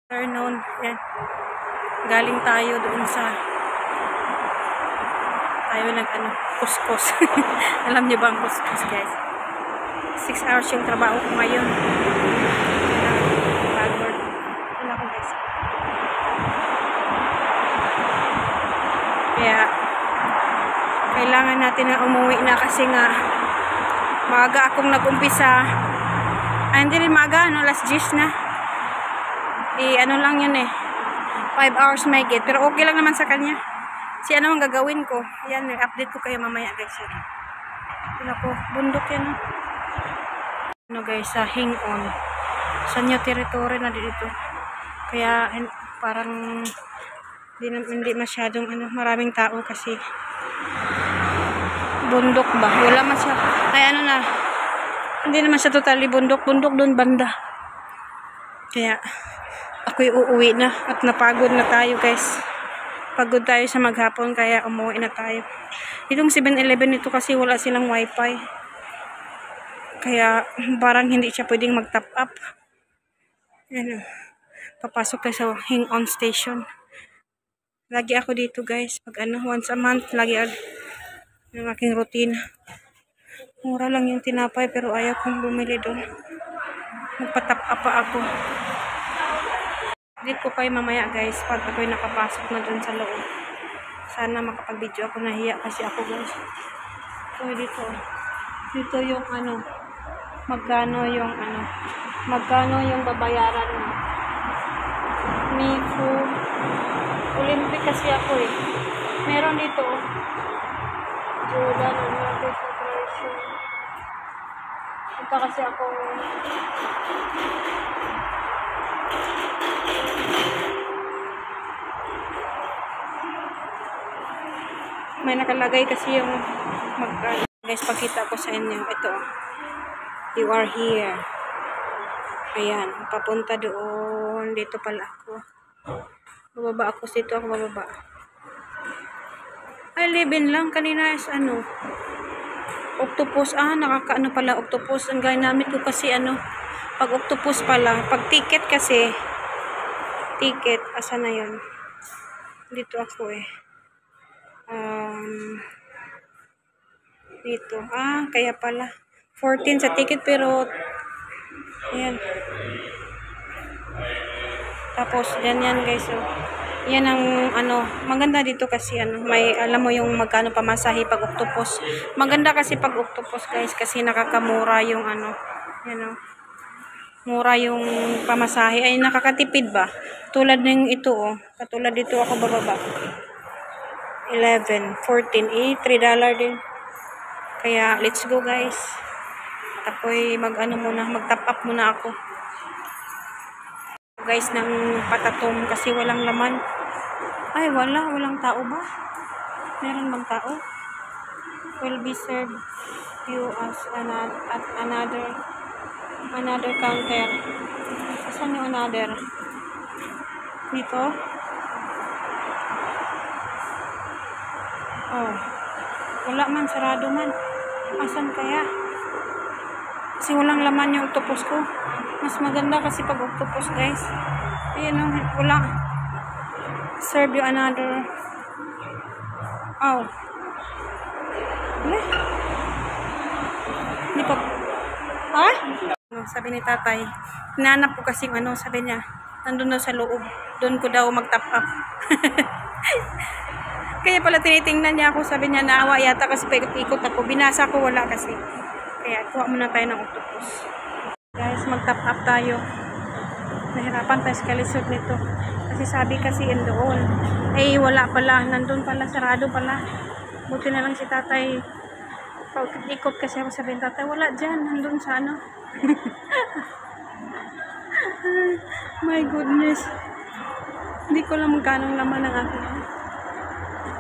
Afternoon, yan. Galing tayo doon sa kuskus. Alam niyo ba ang kuskus, guys? 6 hours yung trabaho ko ngayon. Backward. Wala ko, guys. Kaya kailangan natin na umuwi na kasi nga maaga akong nag-umpisa. Ay, hindi rin maaga, alas 10 na. Ano lang yun 5 hours may get. Pero okay lang naman sa kanya. Ano ang gagawin ko? Ayan, update ko kayo mamaya, guys. Ano ko, bundok yan. Guys, sa Hingon. Sa new territory na dito. Kaya, parang hindi masyadong maraming tao kasi bundok ba? Wala man siya. Ay, hindi naman siya totally bundok. Bundok doon banda. Kaya, ako'y uuwi na at napagod na tayo, guys. Pagod tayo sa maghapon kaya umuwi na tayo. Itong 7-Eleven nito kasi wala silang wifi. Kaya parang hindi siya pwedeng mag-top up. Yan, papasok tayo sa Hingon Station. Lagi ako dito, guys. Pag once a month, lagi yung aking routine. Mura lang yung tinapay pero ayaw kong bumili doon. Magpa-top up pa ako. Dito ko kayo mamaya, guys, pag ako'y nakapasok na dun sa loob. Sana makapag-video ako. Nahiya kasi ako, guys. So, dito yung magkano yung babayaran mo. Mifu. Olympic kasi ako Meron dito, Jordan, Punta kasi ako may nakalagay kasi yung guys, pagkita ko sa inyo ito, you are here. Ayan, papunta doon. Dito pala ako. Bababa ako dito. Ako bababa. Ay, 11 lang. Kanina is octopus. Nakakaano pala octopus. Ang ginamit ko kasi pag octopus pala. Pag ticket kasi ticket, asa na yun? Dito ako dito. Kaya pala 14 sa ticket pero ayan. Tapos ganyan, guys. Yan ang maganda dito kasi may alam mo yung magkano pamasahe pag octopus. Maganda kasi pag octopus, guys, kasi nakakamura yung mura yung pamasahe. Ay, nakakatipid ba? Tulad ng ito katulad dito ako bababa. 11, 14, $3 din. Kaya, let's go, guys. At ako'y mag-top up muna ako. Guys, ng patatom kasi walang laman. Ay, walang tao ba? Meron bang tao? Will be served you as another counter. Saan yung another? Dito? Wala man, sarado man. Asan kaya? Kasi walang laman yung octopus ko. Mas maganda kasi pag octopus, guys. Ayan wala. Serve you another. Hindi pa. Sabi ni tatay, hinanap ko kasi sabi niya, nandun na sa loob. Doon ko daw mag-top up. Kaya pala tinitingnan niya ako, sabi niya naawa yata kasi paikot-ikot ako. Binasa ko, wala kasi. Kaya kuha muna tayo ng octopus. Guys, mag-top up tayo. Nahirapan tayo sa kalisod nito. Kasi sabi kasi doon. Wala pala. Nandun pala, sarado pala. Buti na lang si tatay. Paikot-ikot kasi ako, sabi ni tatay, wala dyan. Nandun sa My goodness. Hindi ko lang magkano laman ng akin.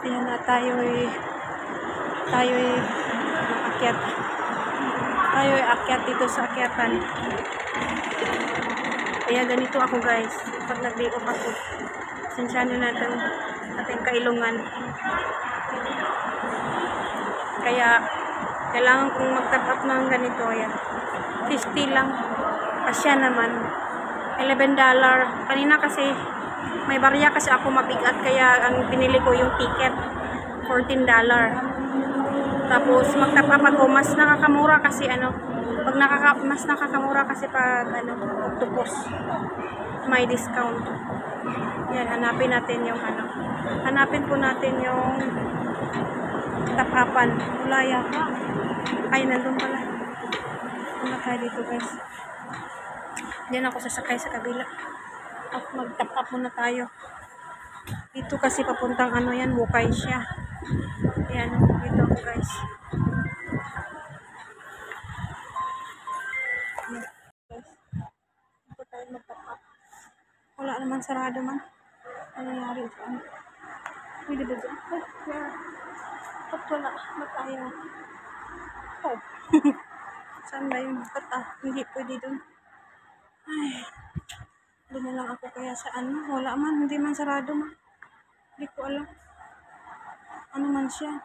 Ayan na, tayo akyat dito sa akyatan. Kaya ganito ako, guys, pag nag-day off ako. Sinsyanin natin ating kailungan. Kaya kailangan kong mag-top up ng ganito. Ayan, 50 lang. Asya naman. $11. Kanina kasi may barya kasi ako mabigat kaya ang pinili ko yung ticket $14. Tapos mag-top up ako, mas nakakamura kasi pag mas nakakamura kasi pag octopus may discount. Yan, hanapin natin yung hanapin po natin yung top upan. Wala yata. Ay, nandun pala. Ano tayo dito guys? Diyan ako sasakay sa kabila. At mag-top up muna tayo. Dito kasi papuntang yan, Bukay siya. Ayan, dito ako guys. Dito tayo mag-top up. Wala naman, sarado man. Ano nangyari dyan? Pwede ba dyan? Ba't wala? Ba't ayaw? Oh. Saan ba yun? Ba't hindi pwede dun? Ay. Doon na lang ako kaya sa wala man, hindi man sarado man. Hindi ko alam. Ano man siya?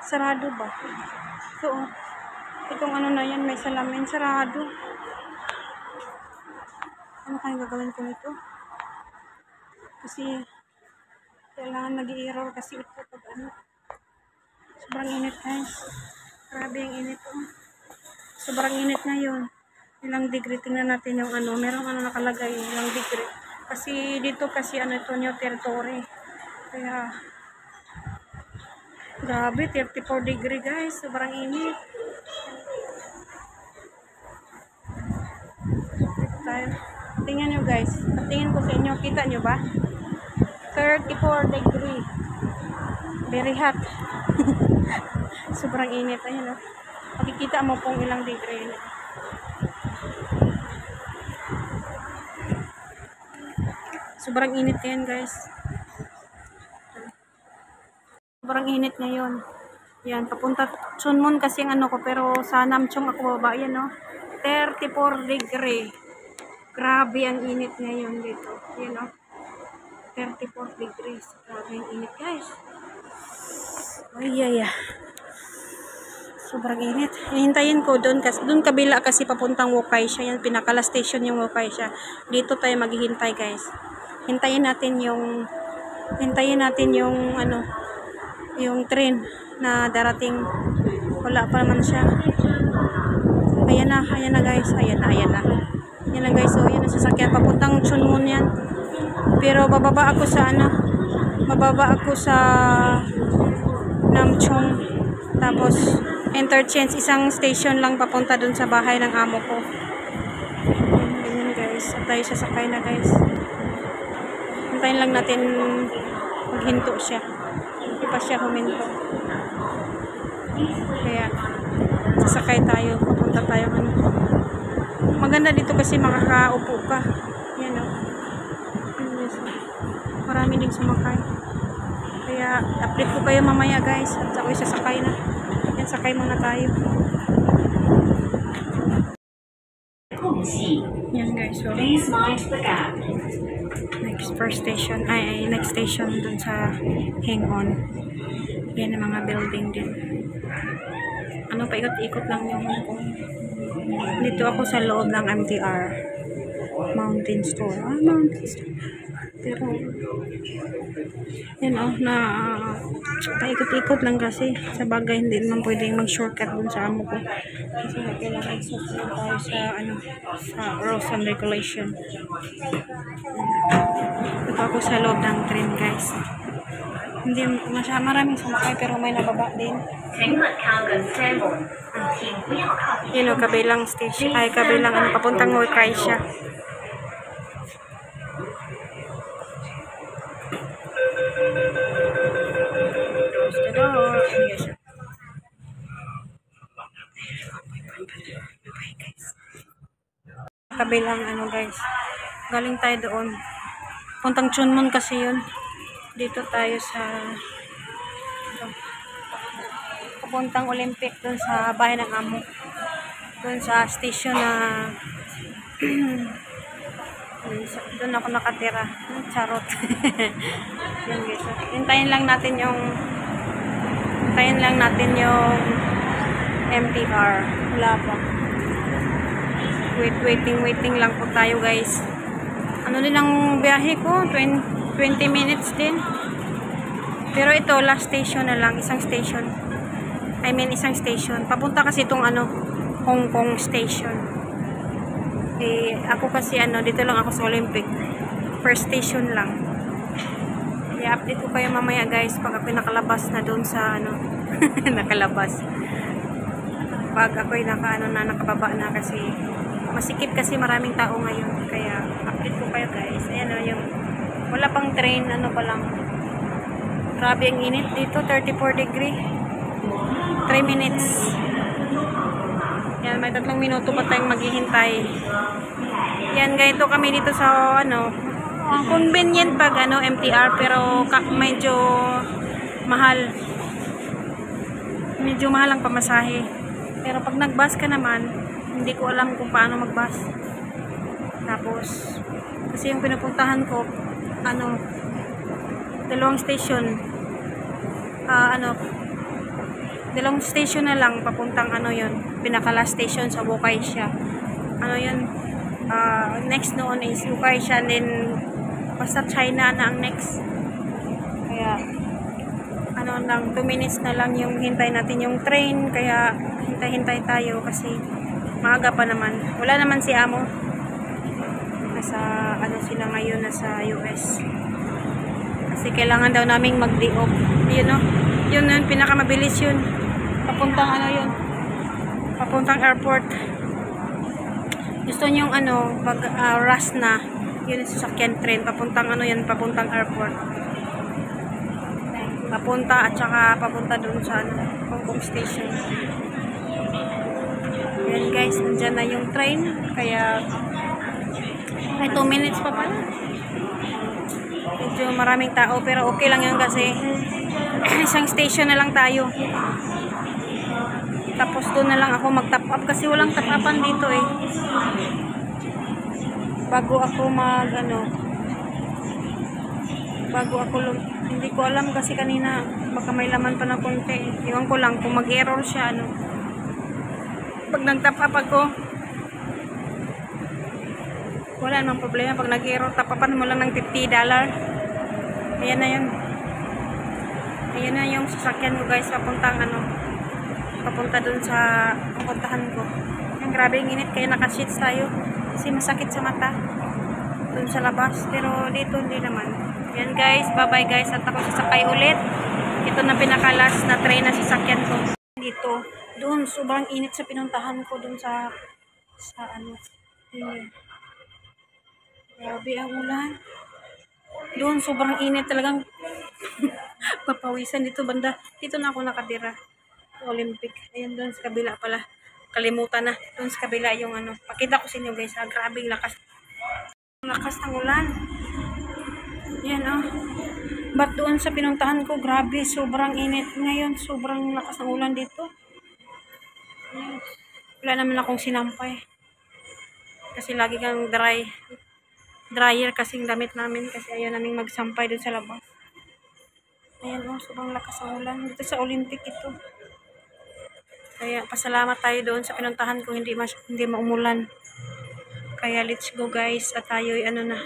Sarado ba? So, itong na yan, may salamin, sarado. Ano kayang gagawin ko nito? Kasi, kailangan nag-i-error kasi ito pag sobrang init guys. Grabe yung init Sobrang init ngayon. Ilang degree, tingnan natin yung merong nakalagay, ilang degree. Kasi dito kasi ito new territory. Kaya grabe, 34 degree guys, sobrang init. Tayo. Tingnan nyo guys, tingin ko sa inyo, kita nyo ba? 34 degree. Very hot. Sobrang init, ayun makikita mo pong ilang degree. Sobrang init ngayon guys. Sobrang init ngayon. Yan, papunta Sunmon kasi ang ko, pero sa Namchong ako baba. Yan 34 degree. Grabe ang init ngayon dito. Yan 34 degrees. Grabe ang init guys. Ay. Sobrang init. Hihintayin ko doon kasi doon kabila kasi papuntang Wukay siya. Yan, pinakala station yung Wukay siya. Dito tayo maghihintay guys. Hintayin natin yung yung train na darating. Wala pa naman siya. Ayan na guys. Ayan na guys. So, yan ang sasakyan papuntang Sunmon yan. Pero bababa ako sa Namchong. Tapos interchange, isang station lang papunta dun sa bahay ng amo ko. Ganyan guys. At tayo sasakay na guys. Hintayin lang natin maghinto siya. Hindi pa siya huminto. Kaya sasakay tayo. Papunta tayo maganda dito kasi makakaupo ka. Yan marami din sumakay. Kaya update ko kayo mamaya guys. At ako'y sasakay na. Yan, sakay muna tayo. Yan guys. So, next station dun sa Hang-On. Yan ang mga building din. Paikot-ikot lang yung Hong Kong. Dito ako sa loob ng MTR. Mountain Store. Mountain Store. Pero, yan paikot-ikot lang kasi. Sa bagay, hindi naman pwedeng mag-shortcut dun sa amo ko. Kasi kailangan susunod tayo sa rules and regulation. Dito ako sa loob ng train guys. Hindi maraming sumakay pero may nababa din. Yun kabilang station. Ay, kabilang papuntang Wukay siya. Close the door. Kabilang guys. Galing tayo doon. Puntang Sunmon kasi yun. Dito tayo sa papuntang Olympic doon sa bahay ng amo. Doon sa station na doon ako nakatira. Charot. Yan guys. Hintayin lang natin yung MTR. Wala pa. Waiting lang po tayo guys. Ano din ang biyahe ko? 20 minutes din. Pero ito, last station na lang. Isang station. Isang station. Papunta kasi itong Hong Kong station. Ako kasi dito lang ako sa Olympic. First station lang. I-update ko kayo mamaya guys pag ako nakalabas na doon sa nakalabas. Pag ako'y nakababa na kasi masikip kasi maraming tao ngayon. Kaya update ko kayo guys. Ayan yung wala pang train, pa lang. Grabe ang init dito, 34 degree. 3 minutes. Yan, may 3 minuto pa tayong maghihintay. Yan, ganito kami dito sa convenient pag MTR pero medyo mahal. Medyo mahal ang pamasahe. Pero pag nag-bus ka naman, hindi ko alam kung paano mag-bus. Tapos, kasi yung pinupuntahan ko, dalawang station. Dalawang station na lang, papuntang yun, pinaka-last station sa Bukay siya. Yun, next noon is Bukay siya, then, basta China na ang next. Kaya, lang, 2 minutes na lang yung hintay natin yung train, kaya, hintay-hintay tayo kasi, maaga pa naman. Wala naman si Amo. Nasa, sila ngayon, nasa US. Kasi kailangan daw naming mag-day off. Yun, pinakamabilis yun. Papuntang yun. Papuntang airport. Gusto nyong pag rush na, yun sasakyan train. Papuntang papuntang airport. Papunta at saka papunta dun sa Hong Kong station. Yan guys, nandyan na yung train. Kaya, ay 2 minutes pa pala. Medyo maraming tao, pero okay lang yun kasi isang station na lang tayo. Tapos doon na lang ako mag-top up kasi walang top upan dito Bago ako hindi ko alam kasi kanina baka may laman pa na konti. Iwan ko lang kung mag-error siya Pag nag-top up ako, wala namang problema. Pag nag-error, top upan mo lang ng $50. Ayan na yun. Ayan na yung sasakyan ko guys. Papunta dun sa pupuntahan ko. Ang grabe yung init. Kaya naka-sheets tayo. Kasi masakit sa mata. Dun sa labas. Pero dito hindi naman. Ayan guys. Bye-bye guys. At ako sasakay ulit. Ito na pinaka-last na train na sasakyan ko. Dito. Doon, sobrang init sa pinuntahan ko dun sa yun. Grabe ang ulan. Doon, sobrang init talagang papawisan dito banda. Dito na ako nakatira. Olympic. Ayan doon sa kabila pala. Kalimutan na. Doon sa kabila yung Pakita ko sa inyo guys. Grabe yung lakas. Lakas ng ulan. Yan But doon sa pinuntahan ko, grabe, sobrang init. Ngayon, sobrang lakas ng ulan dito. Wala naman akong sinampay. Kasi lagi kang dryer kasing damit namin. Kasi ayaw namin magsampay doon sa labas. Ayan sobrang lakas ng ulan. Dito sa Olympic ito. Kaya pasalamat tayo doon sa pinuntahan ko. Hindi maumulan. Kaya let's go guys. At tayo'y na.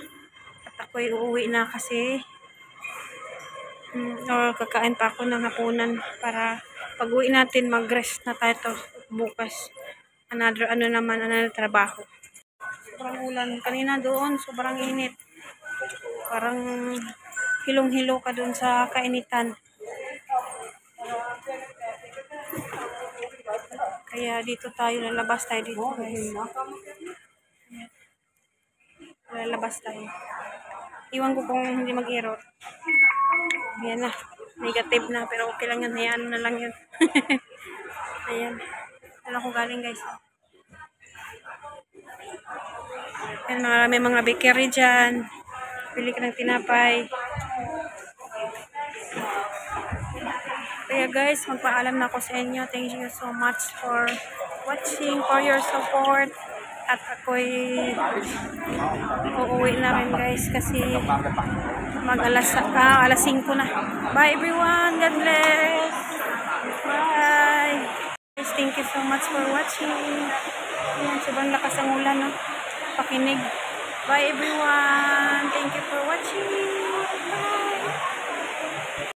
At ako'y uuwi na kasi or kakain pa ako ng hapunan para pag uwi natin mag-rest na tayo to bukas. Another trabaho. Sobrang ulan. Kanina doon, sobrang init. Parang hilong-hilo ka doon sa kainitan. Kaya dito tayo, lalabas tayo dito guys. Lalabas tayo. Iwan ko kung hindi mag-error. Ayan na. Negative na. Pero okay lang yun. Hayaan na lang yun. Ayan. Wala ko galing guys. Ayan, may mga bakery dyan. Pili ka ng tinapay. Kaya guys, magpaalam na ako sa inyo. Thank you so much for watching, for your support. At ako'y uuwi na rin guys kasi alas 5 na. Bye everyone. God bless. Bye. Guys, thank you so much for watching. Ayan, sobrang lakas ang ulan, no? Pakinig. Bye everyone. Thank you.